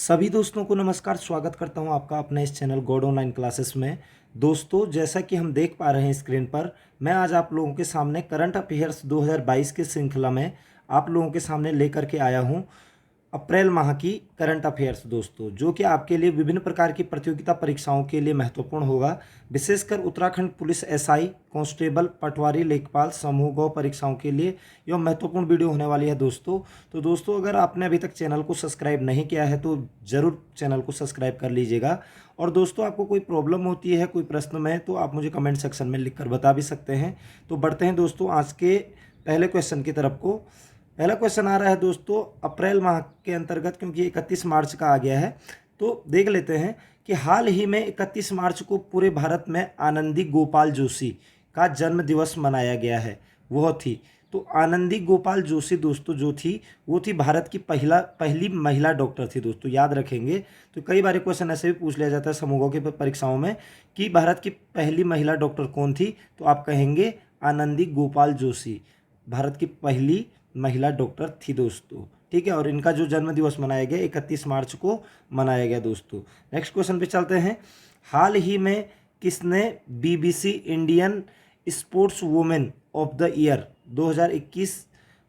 सभी दोस्तों को नमस्कार। स्वागत करता हूं आपका अपने इस चैनल गॉड ऑनलाइन क्लासेस में। दोस्तों, जैसा कि हम देख पा रहे हैं स्क्रीन पर, मैं आज आप लोगों के सामने करंट अफेयर्स 2022 की श्रृंखला में आप लोगों के सामने लेकर के आया हूं अप्रैल माह की करंट अफेयर्स दोस्तों, जो कि आपके लिए विभिन्न प्रकार की प्रतियोगिता परीक्षाओं के लिए महत्वपूर्ण होगा। विशेषकर उत्तराखंड पुलिस एसआई, कांस्टेबल, पटवारी, लेखपाल, समूह गौ परीक्षाओं के लिए यह महत्वपूर्ण वीडियो होने वाली है दोस्तों। तो दोस्तों, अगर आपने अभी तक चैनल को सब्सक्राइब नहीं किया है तो ज़रूर चैनल को सब्सक्राइब कर लीजिएगा। और दोस्तों, आपको कोई प्रॉब्लम होती है कोई प्रश्न में तो आप मुझे कमेंट सेक्शन में लिख कर बता भी सकते हैं। तो बढ़ते हैं दोस्तों आज के पहले क्वेश्चन की तरफ को। पहला क्वेश्चन आ रहा है दोस्तों अप्रैल माह के अंतर्गत, क्योंकि 31 मार्च का आ गया है तो देख लेते हैं कि हाल ही में 31 मार्च को पूरे भारत में आनंदी गोपाल जोशी का जन्म दिवस मनाया गया है। वह थी तो आनंदी गोपाल जोशी दोस्तों जो थी वो थी भारत की पहली महिला डॉक्टर थी दोस्तों, याद रखेंगे। तो कई बार क्वेश्चन ऐसे भी पूछ लिया जाता है समूहों के परीक्षाओं में कि भारत की पहली महिला डॉक्टर कौन थी, तो आप कहेंगे आनंदी गोपाल जोशी भारत की पहली महिला डॉक्टर थी दोस्तों। ठीक है, और इनका जो जन्म दिवस मनाया गया 31 मार्च को मनाया गया दोस्तों। नेक्स्ट क्वेश्चन पे चलते हैं। हाल ही में किसने BBC Indian sports women of the year 2021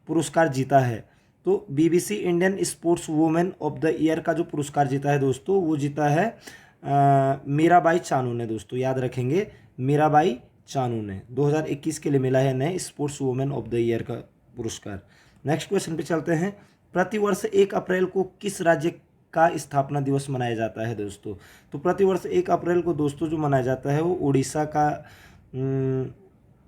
पुरस्कार जीता है? तो BBC Indian sports women of the year का जो पुरस्कार जीता है दोस्तों वो जीता है मीराबाई चानू ने दोस्तों, याद रखेंगे। मीराबाई चानू ने 2021 के लिए मिला है नए sports women of the year का पुरस्कार। नेक्स्ट क्वेश्चन पे चलते हैं। प्रतिवर्ष 1 अप्रैल को किस राज्य का स्थापना दिवस मनाया जाता है दोस्तों? तो प्रतिवर्ष 1 अप्रैल को दोस्तों जो मनाया जाता है वो उड़ीसा का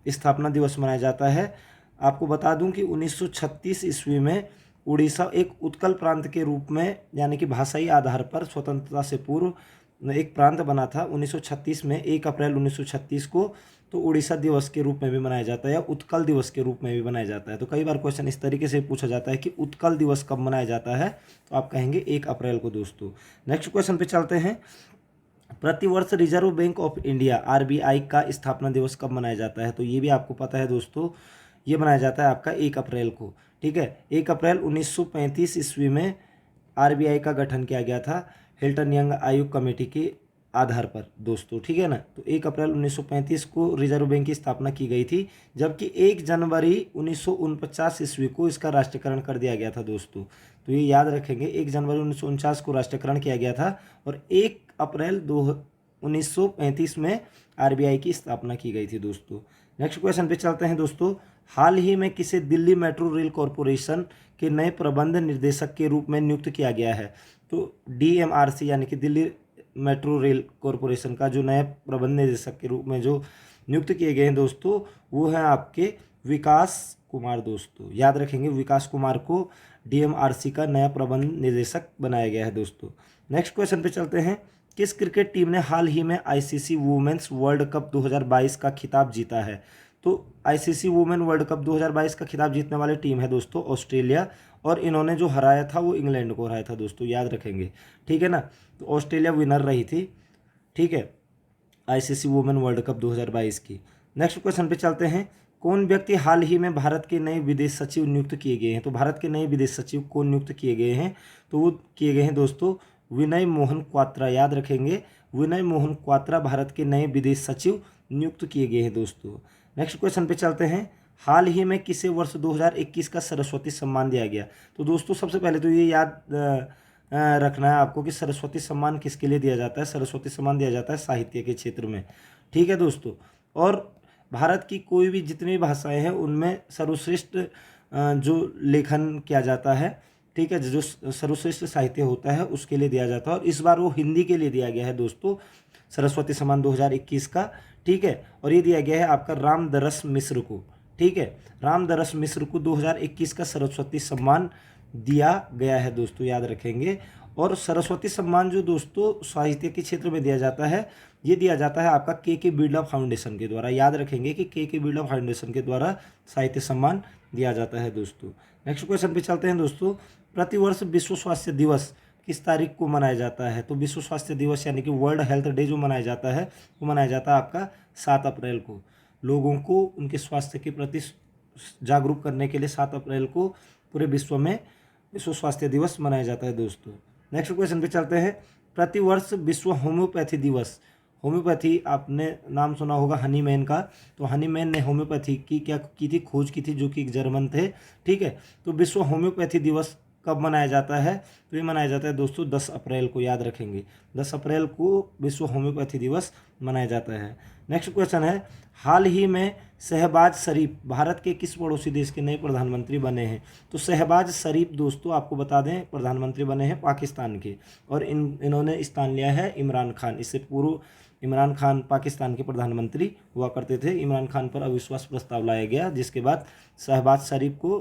स्थापना दिवस मनाया जाता है। आपको बता दूं कि 1936 ईस्वी में उड़ीसा एक उत्कल प्रांत के रूप में, यानी कि भाषाई आधार पर स्वतंत्रता से पूर्व एक प्रांत बना था 1936 में। 1 अप्रैल 1936 को तो उड़ीसा दिवस के रूप में भी मनाया जाता है या उत्कल दिवस के रूप में भी मनाया जाता है। तो कई बार क्वेश्चन इस तरीके से पूछा जाता है कि उत्कल दिवस कब मनाया जाता है, तो आप कहेंगे 1 अप्रैल को दोस्तों। नेक्स्ट क्वेश्चन पे चलते हैं। प्रतिवर्ष reserve bank of India RBI का स्थापना दिवस कब मनाया जाता है? तो ये भी आपको पता है दोस्तों, ये मनाया जाता है आपका 1 अप्रैल को। ठीक है, 1 अप्रैल 1935 ईस्वी में आरबीआई का गठन किया गया था हिल्टन यंग आयोग कमेटी के आधार पर दोस्तों। ठीक है ना, तो 1 अप्रैल 1935 को रिजर्व बैंक की स्थापना की गई थी, जबकि 1 जनवरी 1949 ईस्वी को इसका राष्ट्रीयकरण कर दिया गया था दोस्तों। तो ये याद रखेंगे, 1 जनवरी 1949 को राष्ट्रीयकरण किया गया था और 1 अप्रैल 1935 में आरबीआई की स्थापना की गई थी दोस्तों। नेक्स्ट क्वेश्चन पे चलते हैं दोस्तों। हाल ही में किसे दिल्ली मेट्रो रेल कॉरपोरेशन के नए प्रबंध निर्देशक के रूप में नियुक्त किया गया है? तो डीएमआरसी यानी कि दिल्ली मेट्रो रेल कॉरपोरेशन का जो नए प्रबंध निदेशक के रूप में जो नियुक्त किए गए हैं दोस्तों वो हैं आपके विकास कुमार दोस्तों, याद रखेंगे। विकास कुमार को डीएमआरसी का नया प्रबंध निदेशक बनाया गया है दोस्तों। नेक्स्ट क्वेश्चन पे चलते हैं। किस क्रिकेट टीम ने हाल ही में आईसीसी वुमेन्स वर्ल्ड कप 2022 का खिताब जीता है? तो आईसीसी वुमेन वर्ल्ड कप 2022 का खिताब जीतने वाली टीम है दोस्तों ऑस्ट्रेलिया, और इन्होंने जो हराया था वो इंग्लैंड को हराया था दोस्तों, याद रखेंगे। ठीक है ना, तो ऑस्ट्रेलिया विनर रही थी। ठीक है, आईसीसी वुमेन वर्ल्ड कप 2022 की। नेक्स्ट क्वेश्चन पे चलते हैं। कौन व्यक्ति हाल ही में भारत के नए विदेश सचिव नियुक्त किए गए हैं? तो भारत के नए विदेश सचिव कौन नियुक्त किए गए हैं? तो वो किए गए हैं दोस्तों विनय मोहन क्वात्रा, याद रखेंगे। विनय मोहन क्वात्रा भारत के नए विदेश सचिव नियुक्त किए गए हैं दोस्तों। नेक्स्ट क्वेश्चन पे चलते हैं। हाल ही में किसे वर्ष 2021 का सरस्वती सम्मान दिया गया? तो दोस्तों सबसे पहले तो ये याद रखना है आपको कि सरस्वती सम्मान किसके लिए दिया जाता है। सरस्वती सम्मान दिया जाता है साहित्य के क्षेत्र में। ठीक है दोस्तों, और भारत की कोई भी जितनी भी भाषाएं हैं उनमें सर्वश्रेष्ठ जो लेखन किया जाता है, ठीक है, जो सर्वश्रेष्ठ साहित्य होता है उसके लिए दिया जाता है, और इस बार वो हिंदी के लिए दिया गया है दोस्तों सरस्वती सम्मान 2021 का। ठीक है, और ये दिया गया है आपका रामदरस मिश्र को। ठीक है, रामदरस मिश्र को 2021 का सरस्वती सम्मान दिया गया है दोस्तों, याद रखेंगे। और सरस्वती सम्मान जो दोस्तों साहित्य के क्षेत्र में दिया जाता है, ये दिया जाता है आपका के बिरला फाउंडेशन के द्वारा, याद रखेंगे कि के बिरला फाउंडेशन के द्वारा साहित्य सम्मान दिया जाता है दोस्तों। नेक्स्ट क्वेश्चन पे चलते हैं दोस्तों। प्रतिवर्ष विश्व स्वास्थ्य दिवस किस तारीख को मनाया जाता है? तो विश्व स्वास्थ्य दिवस यानी कि वर्ल्ड हेल्थ डे जो मनाया जाता है वो मनाया जाता है आपका 7 अप्रैल को। लोगों को उनके स्वास्थ्य के प्रति जागरूक करने के लिए 7 अप्रैल को पूरे विश्व में विश्व स्वास्थ्य दिवस मनाया जाता है दोस्तों। नेक्स्ट क्वेश्चन पे चलते हैं। प्रतिवर्ष विश्व होम्योपैथी दिवस, होम्योपैथी आपने नाम सुना होगा हनीमैन का, तो हनीमैन ने होम्योपैथी की क्या की थी, खोज की थी, जो कि एक जर्मन थे। ठीक है, तो विश्व होम्योपैथी दिवस कब मनाया जाता है, तो ये मनाया जाता है दोस्तों 10 अप्रैल को, याद रखेंगे 10 अप्रैल को विश्व होम्योपैथी दिवस मनाया जाता है। नेक्स्ट क्वेश्चन है, हाल ही में शहबाज शरीफ भारत के किस पड़ोसी देश के नए प्रधानमंत्री बने हैं, तो शहबाज शरीफ दोस्तों आपको बता दें प्रधानमंत्री बने हैं पाकिस्तान के, और इन्होंने स्थान लिया है इमरान खान। इससे पूर्व इमरान खान पाकिस्तान के प्रधानमंत्री हुआ करते थे। इमरान खान पर अविश्वास प्रस्ताव लाया गया, जिसके बाद शहबाज शरीफ को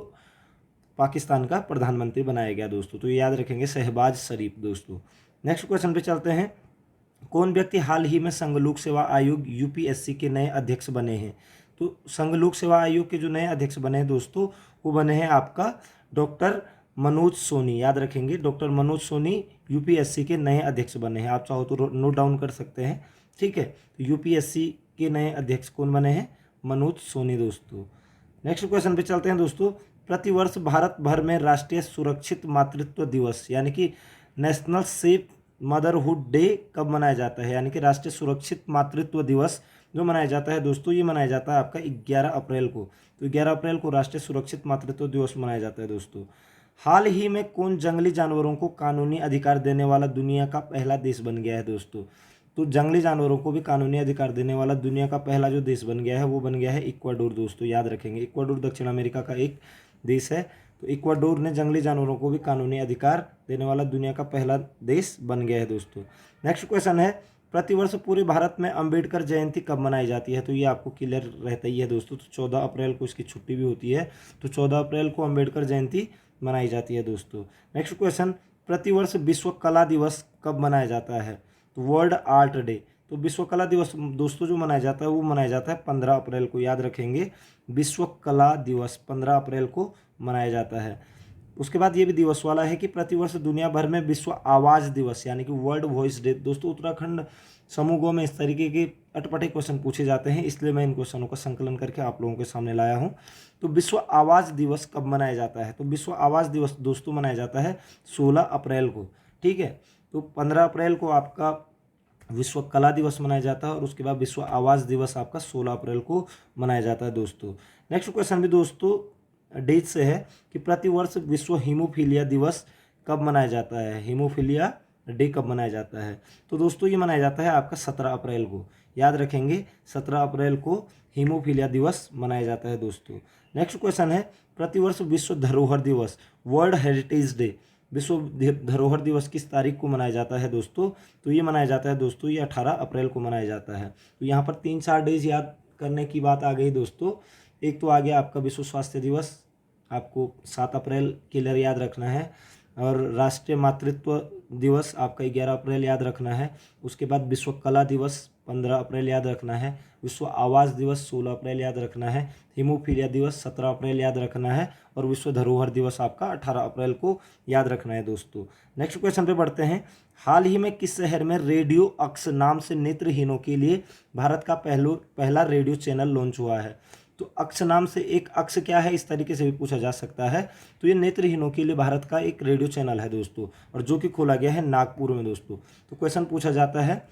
पाकिस्तान का प्रधानमंत्री बनाया गया दोस्तों, तो ये याद रखेंगे शहबाज शरीफ दोस्तों। नेक्स्ट क्वेश्चन पे चलते हैं। कौन व्यक्ति हाल ही में संघ लोक सेवा आयोग यूपीएससी के नए अध्यक्ष बने हैं, तो संघ लोक सेवा आयोग के जो नए अध्यक्ष बने हैं दोस्तों, वो बने हैं आपका डॉक्टर मनोज सोनी, याद रखेंगे डॉक्टर मनोज सोनी यूपीएससी के नए अध्यक्ष बने हैं। आप चाहो तो नोट डाउन कर सकते हैं। ठीक है, तो यूपीएससी के नए अध्यक्ष कौन बने हैं, मनोज सोनी दोस्तों। नेक्स्ट क्वेश्चन पे चलते हैं दोस्तों। प्रतिवर्ष भारत भर में राष्ट्रीय सुरक्षित मातृत्व दिवस यानी कि नेशनल सेफ मदरहुड डे कब मनाया जाता है, यानी कि राष्ट्रीय सुरक्षित मातृत्व दिवस जो मनाया जाता है दोस्तों, ये मनाया जाता है आपका 11 अप्रैल को। तो 11 अप्रैल को राष्ट्रीय सुरक्षित मातृत्व दिवस मनाया जाता है दोस्तों। हाल ही में कौन जंगली जानवरों को कानूनी अधिकार देने वाला दुनिया का पहला देश बन गया है दोस्तों, तो जंगली जानवरों को भी कानूनी अधिकार देने वाला दुनिया का पहला जो देश बन गया है वो बन गया है इक्वाडोर दोस्तों, याद रखेंगे। इक्वाडोर दक्षिण अमेरिका का एक देश है, तो इक्वाडोर ने जंगली जानवरों को भी कानूनी अधिकार देने वाला दुनिया का पहला देश बन गया है दोस्तों। नेक्स्ट क्वेश्चन है, प्रतिवर्ष पूरे भारत में अंबेडकर जयंती कब मनाई जाती है, तो ये आपको क्लियर रहता ही है दोस्तों। तो 14 अप्रैल को इसकी छुट्टी भी होती है, तो 14 अप्रैल को अंबेडकर जयंती मनाई जाती है दोस्तों। नेक्स्ट क्वेश्चन, प्रतिवर्ष विश्व कला दिवस कब मनाया जाता है, तो वर्ल्ड आर्ट डे। तो विश्व कला दिवस दोस्तों जो मनाया जाता है वो मनाया जाता है 15 अप्रैल को, याद रखेंगे विश्व कला दिवस 15 अप्रैल को मनाया जाता है। उसके बाद ये भी दिवस वाला है कि प्रतिवर्ष दुनिया भर में विश्व आवाज़ दिवस यानी कि वर्ल्ड वॉइस डे। दोस्तों उत्तराखंड समूह गो में इस तरीके के अटपटे क्वेश्चन पूछे जाते हैं, इसलिए मैं इन क्वेश्चनों का संकलन करके आप लोगों के सामने लाया हूँ। तो विश्व आवाज़ दिवस कब मनाया जाता है, तो विश्व आवाज़ दिवस दोस्तों मनाया जाता है 16 अप्रैल को। ठीक है, तो 15 अप्रैल को आपका विश्व कला दिवस मनाया जाता है, और उसके बाद विश्व आवाज़ दिवस आपका 16 अप्रैल को मनाया जाता है दोस्तों। नेक्स्ट क्वेश्चन भी दोस्तों डेट से है कि प्रतिवर्ष विश्व हीमोफीलिया दिवस कब मनाया जाता है, हीमोफीलिया डे कब मनाया जाता है, तो दोस्तों ये मनाया जाता है आपका 17 अप्रैल को, याद रखेंगे 17 अप्रैल को हीमोफीलिया दिवस मनाया जाता है दोस्तों। नेक्स्ट क्वेश्चन है, प्रतिवर्ष विश्व धरोहर दिवस वर्ल्ड हेरिटेज डे, विश्व धरोहर दिवस किस तारीख को मनाया जाता है दोस्तों, तो ये मनाया जाता है दोस्तों ये 18 अप्रैल को मनाया जाता है। तो यहाँ पर 3-4 डेज याद करने की बात आ गई दोस्तों। एक तो आ गया आपका विश्व स्वास्थ्य दिवस, आपको 7 अप्रैल क्लियर याद रखना है, और राष्ट्रीय मातृत्व दिवस आपका 11 अप्रैल याद रखना है। उसके बाद विश्व कला दिवस 15 अप्रैल याद रखना है, विश्व आवास दिवस 16 अप्रैल याद रखना है, हीमोफीलिया दिवस 17 अप्रैल याद रखना है, और विश्व धरोहर दिवस आपका 18 अप्रैल को याद रखना है दोस्तों। नेक्स्ट क्वेश्चन पे बढ़ते हैं। हाल ही में किस शहर में रेडियो अक्स नाम से नेत्रहीनों के लिए भारत का पहला रेडियो चैनल लॉन्च हुआ है, तो अक्स नाम से एक अक्स क्या है इस तरीके से भी पूछा जा सकता है। तो ये नेत्रहीनों के लिए भारत का एक रेडियो चैनल है दोस्तों, और जो कि खोला गया है नागपुर में दोस्तों। तो क्वेश्चन पूछा जाता है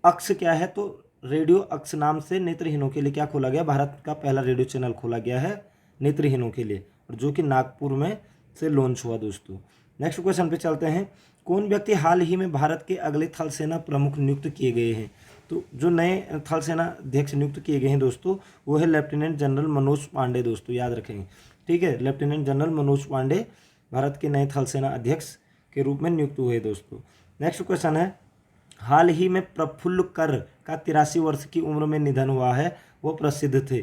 अक्स क्या है, तो रेडियो अक्स नाम से नेत्रहीनों के लिए क्या खोला गया, भारत का पहला रेडियो चैनल खोला गया है नेत्रहीनों के लिए, और जो कि नागपुर में से लॉन्च हुआ दोस्तों। नेक्स्ट क्वेश्चन पे चलते हैं। कौन व्यक्ति हाल ही में भारत के अगले थल सेना प्रमुख नियुक्त किए गए हैं, तो जो नए थल सेना अध्यक्ष नियुक्त किए गए हैं दोस्तों वो है लेफ्टिनेंट जनरल मनोज पांडे दोस्तों, याद रखेंगे। ठीक है, लेफ्टिनेंट जनरल मनोज पांडे भारत के नए थल सेना अध्यक्ष के रूप में नियुक्त हुए दोस्तों। नेक्स्ट क्वेश्चन है, हाल ही में प्रफुल्ल कर का 83 वर्ष की उम्र में निधन हुआ है, वो प्रसिद्ध थे।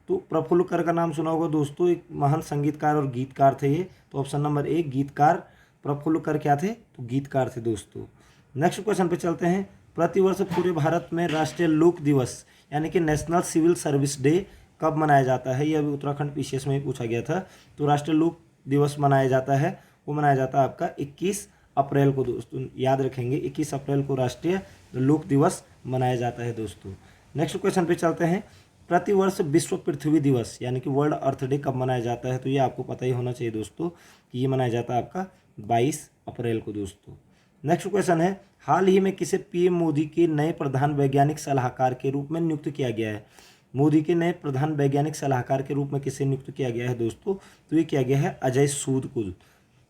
तो प्रफुल्ल कर का नाम सुना होगा दोस्तों, एक महान संगीतकार और गीतकार थे ये। तो ऑप्शन नंबर 1 गीतकार, प्रफुल्ल कर क्या थे, तो गीतकार थे दोस्तों। नेक्स्ट क्वेश्चन पे चलते हैं। प्रतिवर्ष पूरे भारत में राष्ट्रीय लोक दिवस यानी कि नेशनल सिविल सर्विस डे कब मनाया जाता है, यह अभी उत्तराखंड पीसीएस में ही पूछा गया था। तो राष्ट्रीय लोक दिवस मनाया जाता है, वो मनाया जाता है आपका 21 अप्रैल को दोस्तों, याद रखेंगे 21 अप्रैल को राष्ट्रीय लोक दिवस मनाया जाता है दोस्तों। नेक्स्ट क्वेश्चन पे चलते हैं। प्रतिवर्ष विश्व पृथ्वी दिवस यानी कि वर्ल्ड अर्थ डे कब मनाया जाता है, तो ये आपको पता ही होना चाहिए दोस्तों कि ये मनाया जाता है आपका 22 अप्रैल को दोस्तों। नेक्स्ट क्वेश्चन है, हाल ही में किसे पीएम मोदी के नए प्रधान वैज्ञानिक सलाहकार के रूप में नियुक्त किया गया है? मोदी के नए प्रधान वैज्ञानिक सलाहकार के रूप में किसे नियुक्त किया गया है दोस्तों? तो ये किया गया है अजय सूद को।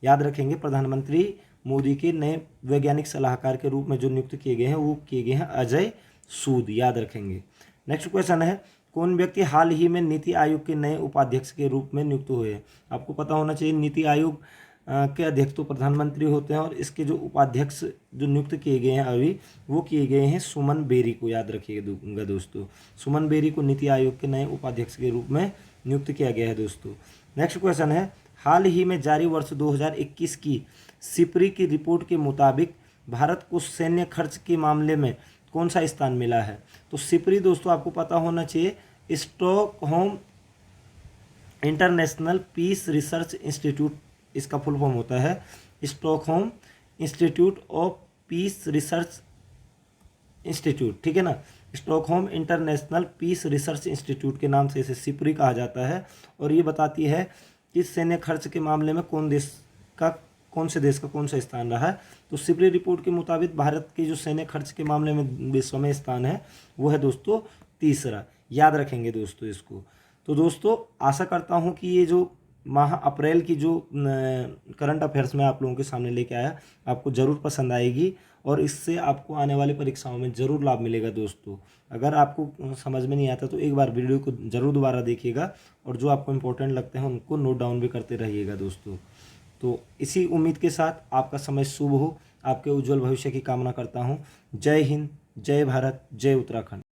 याद रखेंगे, प्रधानमंत्री मोदी के नए वैज्ञानिक सलाहकार के रूप में जो नियुक्त किए गए हैं वो किए गए हैं अजय सूद, याद रखेंगे। नेक्स्ट क्वेश्चन है, कौन व्यक्ति हाल ही में नीति आयोग के नए उपाध्यक्ष के रूप में नियुक्त हुए हैं? आपको पता होना चाहिए, नीति आयोग के अध्यक्ष तो प्रधानमंत्री होते हैं और इसके जो उपाध्यक्ष जो नियुक्त किए गए हैं अभी, वो किए गए हैं सुमन बेरी को। याद रखिएगा दोस्तों, सुमन बेरी को नीति आयोग के नए उपाध्यक्ष के रूप में नियुक्त किया गया है दोस्तों। नेक्स्ट क्वेश्चन है, हाल ही में जारी वर्ष 2021 की सिपरी की रिपोर्ट के मुताबिक भारत को सैन्य खर्च के मामले में कौन सा स्थान मिला है? तो सिपरी दोस्तों आपको पता होना चाहिए, Stockholm international peace research institute, इसका फुल फॉर्म होता है Stockholm institute of peace research institute, ठीक है ना। Stockholm international peace research institute के नाम से इसे सिपरी कहा जाता है और ये बताती है कि सैन्य खर्च के मामले में कौन से देश का कौन सा स्थान रहा है। तो सिपरी रिपोर्ट के मुताबिक भारत के जो सैन्य खर्च के मामले में विश्व में स्थान है वो है दोस्तों तीसरा। याद रखेंगे दोस्तों इसको। तो दोस्तों आशा करता हूँ कि ये जो माह अप्रैल की जो करंट अफेयर्स में आप लोगों के सामने लेके आया आपको ज़रूर पसंद आएगी और इससे आपको आने वाली परीक्षाओं में ज़रूर लाभ मिलेगा दोस्तों। अगर आपको समझ में नहीं आता तो एक बार वीडियो को ज़रूर दोबारा देखिएगा और जो आपको इम्पोर्टेंट लगते हैं उनको नोट डाउन भी करते रहिएगा दोस्तों। तो इसी उम्मीद के साथ आपका समय शुभ हो, आपके उज्जवल भविष्य की कामना करता हूँ। जय हिंद, जय भारत, जय उत्तराखंड।